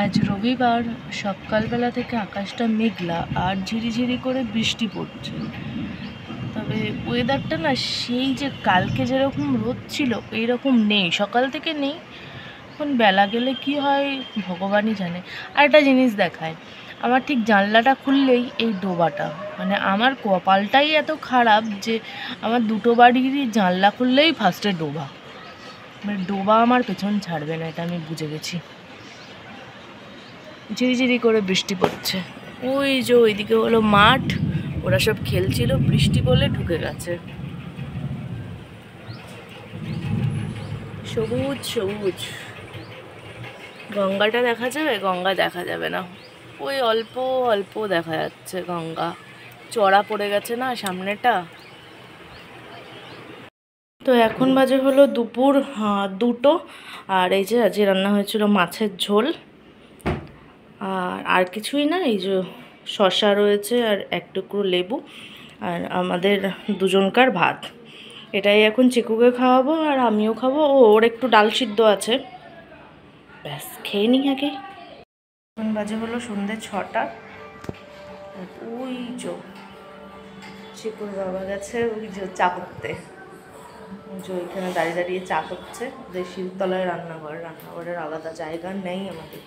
আজ রবিবার সকালবেলা থেকে আকাশটা মেঘলা আর ঝিরিঝিরি করে বৃষ্টি পড়ছে। তবে ওয়েদারটা না সেই যে কালকে যেরকম রোদ ছিল এইরকম নেই, সকাল থেকে নেই। এখন বেলা গেলে কি হয় ভগবানই জানে। আর একটা জিনিস দেখায়, আমার ঠিক জানলাটা খুললেই এই ডোবাটা, মানে আমার কপালটাই এত খারাপ যে আমার দুটো বাড়িরই জানলা খুললেই ফার্স্টে ডোবা, মানে ডোবা আমার পেছন ছাড়বে না, এটা আমি বুঝে গেছি। ঝিরিঝিরি করে বৃষ্টি পড়ছে। ওই যে ওইদিকে হলো মাঠ, ওরা সব খেলছিল, বৃষ্টি বলে ঢুকে গেছে। সবুজ সবুজ। গঙ্গাটা দেখা যাবে? গঙ্গা দেখা যাবে না, ওই অল্প অল্প দেখা যাচ্ছে গঙ্গা। চড়া পড়ে গেছে না সামনেটা। তো এখন বাজে হলো দুপুর 2টো। আর এই যে আজকে রান্না হয়েছিল মাছের ঝোল, আর কিছুই না। এই যে শসা রয়েছে আর এক টুকরো লেবু, আর আমাদের দুজনকার ভাত। এটাই এখন চিকুকে খাওয়াবো আর আমিও খাবো। ওর একটু ডাল সিদ্ধ আছে, ব্যাস খেয়ে নিই আগে। এখন বাজে হলো সন্ধ্যে 6টা। ওই যে চিকুর বাবা গেছে ওই যে চা করতে, যে ওইখানে দাঁড়িয়ে দাঁড়িয়ে চা করছে। ওদের শিবতলায় রান্নাঘরের আলাদা জায়গা নেই আমাদের।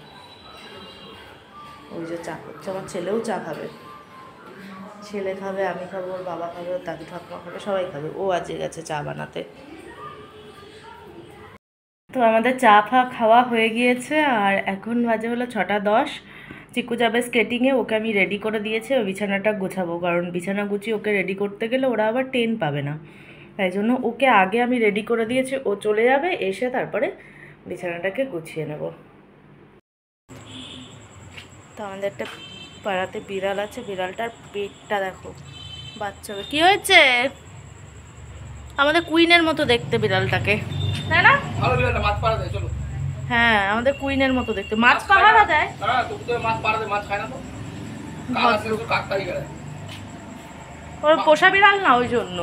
ওই যে চা করছে, আমার ছেলেও চা খাবে। ছেলে খাবে, আমি খাবো, ওর বাবা খাবে, ওর দাদু ঠাকুমা খাবে, সবাই খাবে। ও আজকে গেছে চা বানাতে। তো আমাদের চা ফা খাওয়া হয়ে গিয়েছে আর এখন বাজে হলো 6টা 10। চিকু যাবে স্কেটিংয়ে, ওকে আমি রেডি করে দিয়েছি। ওই বিছানাটা গোছাবো, কারণ বিছানা গুছিয়ে ওকে রেডি করতে গেলে ওরা আবার টেন পাবে না, তাই জন্য ওকে আগে আমি রেডি করে দিয়েছি। ও চলে যাবে, এসে তারপরে বিছানাটাকে গুছিয়ে নেব। তো আমাদের একটা পাড়াতে বিড়াল আছে, বিড়ালটার পেটটা দেখো, বাচ্চা। কি হয়েছে? আমাদের কুইনের মতো দেখতে বিড়ালটাকে, তাই না? হ্যাঁ, আমাদের কুইনের মতো দেখতে। মাছ পাহারা দেয়। ওর পোষা বিড়াল না, ওই জন্য।